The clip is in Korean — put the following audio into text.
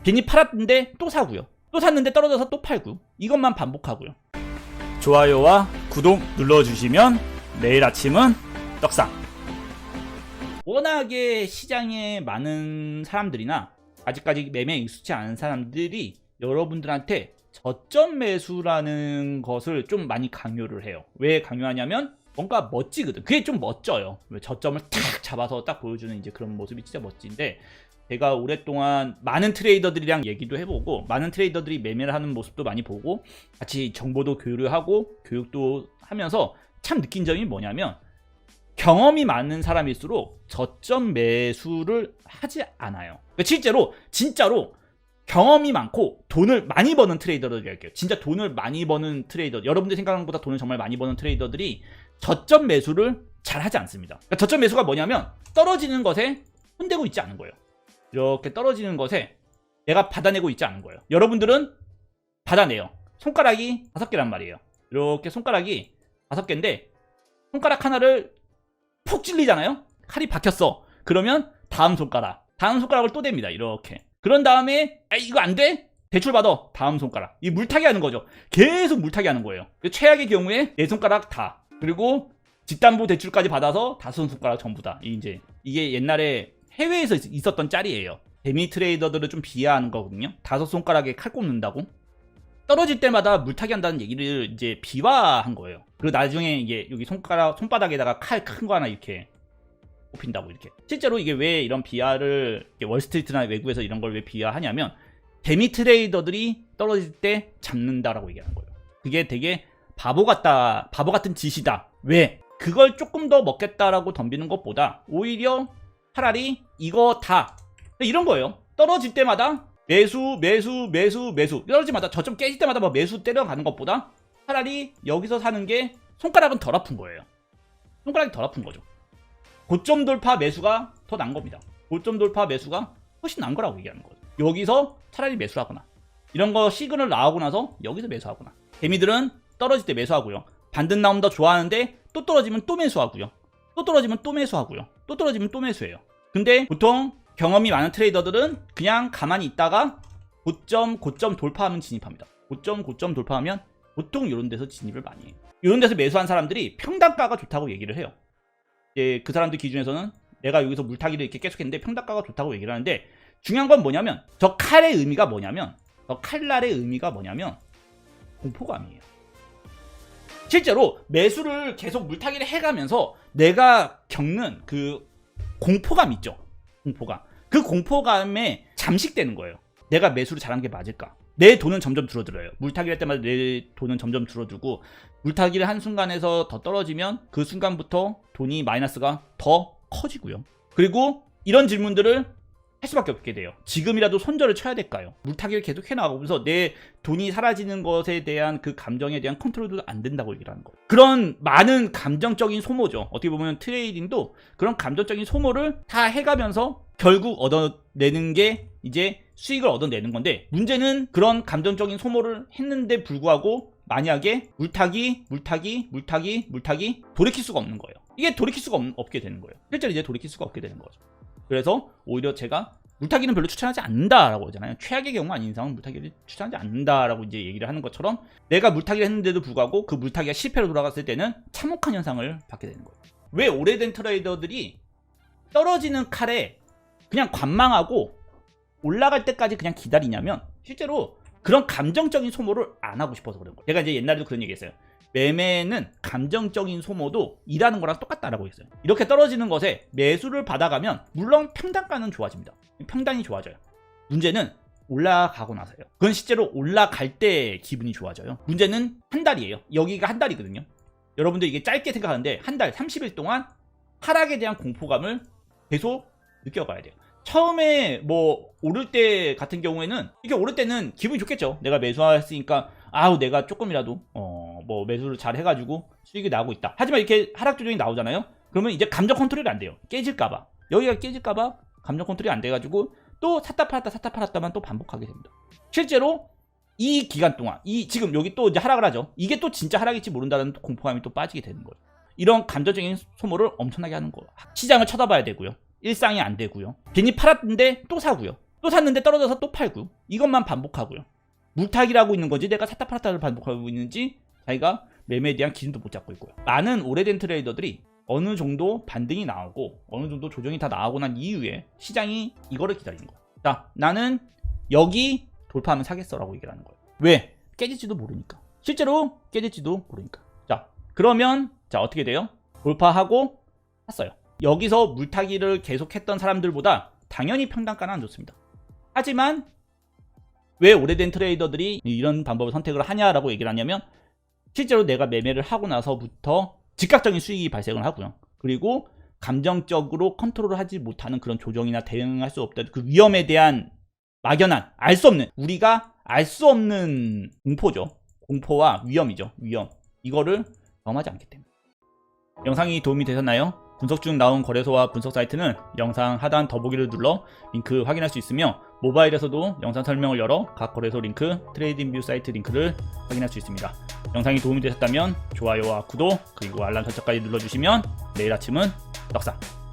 괜히 팔았는데 또 사고요. 또 샀는데 떨어져서 또 팔고요. 이것만 반복하고요. 좋아요와 구독 눌러주시면 내일 아침은 떡상. 워낙에 시장에 많은 사람들이나 아직까지 매매에 익숙치 않은 사람들이 여러분들한테 저점 매수라는 것을 좀 많이 강요를 해요. 왜 강요하냐면 뭔가 멋지거든. 그게 좀 멋져요. 저점을 탁 잡아서 딱 보여주는 이제 그런 모습이 진짜 멋진데, 제가 오랫동안 많은 트레이더들이랑 얘기도 해보고 많은 트레이더들이 매매를 하는 모습도 많이 보고 같이 정보도 교류하고 교육도 하면서 참 느낀 점이 뭐냐면, 경험이 많은 사람일수록 저점 매수를 하지 않아요. 실제로 진짜로 경험이 많고 돈을 많이 버는 트레이더들 얘기할게요. 진짜 돈을 많이 버는 트레이더, 여러분들이 생각하는 것보다 돈을 정말 많이 버는 트레이더들이 저점 매수를 잘 하지 않습니다. 그러니까 저점 매수가 뭐냐면 떨어지는 것에 손대고 있지 않은 거예요. 이렇게 떨어지는 것에 내가 받아내고 있지 않은 거예요. 여러분들은 받아내요. 손가락이 5개란 말이에요. 이렇게 손가락이 5개인데 손가락 하나를 푹 찔리잖아요. 칼이 박혔어. 그러면 다음 손가락을 또 댑니다. 이렇게. 그런 다음에 이거 안 돼? 대출 받아. 다음 손가락. 이 물타기 하는 거죠. 계속 물타기 하는 거예요. 최악의 경우에 4손가락 다. 그리고 집담보 대출까지 받아서 5손가락 전부 다. 이게 옛날에 해외에서 있었던 짤이에요. 데미 트레이더들을 좀 비하하는 거거든요. 5손가락에 칼 꼽는다고. 떨어질 때마다 물타기 한다는 얘기를 이제 비화한 거예요. 그리고 나중에 이게 여기 손바닥에다가 칼 큰 거 하나 이렇게 꼽힌다고 이렇게. 실제로 이게 왜 이런 비하를 월스트리트나 외국에서 이런 걸 왜 비하하냐면 데미 트레이더들이 떨어질 때 잡는다라고 얘기하는 거예요. 그게 되게 바보 같은 짓이다. 왜? 그걸 조금 더 먹겠다라고 덤비는 것보다 오히려 차라리 이거 다 이런 거예요. 떨어질 때마다 매수 떨어지마다 저점 깨질 때마다 뭐 매수 때려가는 것보다 차라리 여기서 사는 게 손가락은 덜 아픈 거예요. 손가락이 덜 아픈 거죠. 고점 돌파 매수가 더 난 겁니다. 고점 돌파 매수가 훨씬 난 거라고 얘기하는 거죠. 여기서 차라리 매수하거나 이런 거 시그널 나오고 나서 여기서 매수하거나. 개미들은 떨어질 때 매수하고요. 반등 나오면 더 좋아하는데 또 떨어지면 또 매수하고요. 또 떨어지면 또 매수하고요. 또 떨어지면 또 매수해요. 근데 보통 경험이 많은 트레이더들은 그냥 가만히 있다가 고점 돌파하면 진입합니다. 고점 돌파하면 보통 이런 데서 진입을 많이 해요. 이런 데서 매수한 사람들이 평단가가 좋다고 얘기를 해요. 이제 그 사람들 기준에서는 내가 여기서 물타기를 이렇게 계속했는데 평단가가 좋다고 얘기를 하는데, 중요한 건 뭐냐면 저 칼의 의미가 뭐냐면, 저 칼날의 의미가 뭐냐면 공포감이에요. 실제로 매수를 계속 물타기를 해가면서 내가 겪는 그 공포감 있죠. 공포감. 그 공포감에 잠식되는 거예요. 내가 매수를 잘한 게 맞을까? 내 돈은 점점 줄어들어요. 물타기를 할 때마다 내 돈은 점점 줄어들고, 물타기를 한 순간에서 더 떨어지면 그 순간부터 돈이 마이너스가 더 커지고요. 그리고 이런 질문들을 할 수밖에 없게 돼요. 지금이라도 손절을 쳐야 될까요? 물타기를 계속 해나가면서 내 돈이 사라지는 것에 대한 그 감정에 대한 컨트롤도 안 된다고 얘기를 하는 거예요. 그런 많은 감정적인 소모죠. 어떻게 보면 트레이딩도 그런 감정적인 소모를 다 해가면서 결국 얻어내는 게 이제 수익을 얻어내는 건데, 문제는 그런 감정적인 소모를 했는데 불구하고 만약에 물타기 돌이킬 수가 없는 거예요. 이게 돌이킬 수가 없게 되는 거예요. 실제로 이제 돌이킬 수가 없게 되는 거죠. 그래서 오히려 제가 물타기는 별로 추천하지 않는다라고 하잖아요. 최악의 경우 아닌 이상은 물타기를 추천하지 않는다라고 이제 얘기를 하는 것처럼, 내가 물타기를 했는데도 불구하고 그 물타기가 실패로 돌아갔을 때는 참혹한 현상을 받게 되는 거예요. 왜 오래된 트레이더들이 떨어지는 칼에 그냥 관망하고 올라갈 때까지 그냥 기다리냐면, 실제로 그런 감정적인 소모를 안 하고 싶어서 그런 거예요. 제가 이제 옛날에도 그런 얘기 했어요. 매매는 감정적인 소모도 일하는 거랑 똑같다라고 했어요. 이렇게 떨어지는 것에 매수를 받아가면 물론 평단가는 좋아집니다. 평단이 좋아져요. 문제는 올라가고 나서요. 그건 실제로 올라갈 때 기분이 좋아져요. 문제는 한 달이에요. 여기가 한 달이거든요. 여러분들 이게 짧게 생각하는데 한 달 30일 동안 하락에 대한 공포감을 계속 느껴가야 돼요. 처음에 뭐 오를 때 같은 경우에는 이게 오를 때는 기분이 좋겠죠. 내가 매수했으니까 내가 조금이라도 뭐 매수를 잘 해가지고 수익이 나오고 있다. 하지만 이렇게 하락 조정이 나오잖아요. 그러면 이제 감정 컨트롤이 안 돼요. 깨질까봐. 여기가 깨질까봐 감정 컨트롤이 안 돼가지고 또 샀다 팔았다만 또 반복하게 됩니다. 실제로 이 기간 동안 지금 여기 또 이제 하락을 하죠. 이게 또 진짜 하락일지 모른다는 공포감이 또 빠지게 되는 거예요. 이런 감정적인 소모를 엄청나게 하는 거예요. 시장을 쳐다봐야 되고요. 일상이 안 되고요. 괜히 팔았는데 또 사고요. 또 샀는데 떨어져서 또 팔고 이것만 반복하고요. 물타기라고 있는 건지 내가 샀다 팔았다를 반복하고 있는지 자기가 매매에 대한 기준도 못 잡고 있고요. 많은 오래된 트레이더들이 어느 정도 반등이 나오고 어느 정도 조정이 다 나오고 난 이후에 시장이 이거를 기다리는 거예요. 자, 나는 여기 돌파하면 사겠어라고 얘기를 하는 거예요. 왜? 깨질지도 모르니까. 실제로 깨질지도 모르니까. 자, 그러면 자 어떻게 돼요? 돌파하고 샀어요. 여기서 물타기를 계속했던 사람들보다 당연히 평단가는 안 좋습니다. 하지만 왜 오래된 트레이더들이 이런 방법을 선택을 하냐라고 얘기를 하냐면 실제로 내가 매매를 하고 나서부터 즉각적인 수익이 발생을 하고요. 그리고 감정적으로 컨트롤을 하지 못하는 그런 조정이나 대응할 수 없다는 그 위험에 대한 막연한 알 수 없는 우리가 알 수 없는 공포죠. 공포와 위험이죠. 위험. 이거를 경험하지 않기 때문에. 영상이 도움이 되셨나요? 분석 중 나온 거래소와 분석 사이트는 영상 하단 더보기를 눌러 링크 확인할 수 있으며 모바일에서도 영상 설명을 열어 각 거래소 링크, 트레이딩뷰 사이트 링크를 확인할 수 있습니다. 영상이 도움이 되셨다면 좋아요와 구독 그리고 알람 설정까지 눌러주시면 내일 아침은 떡상!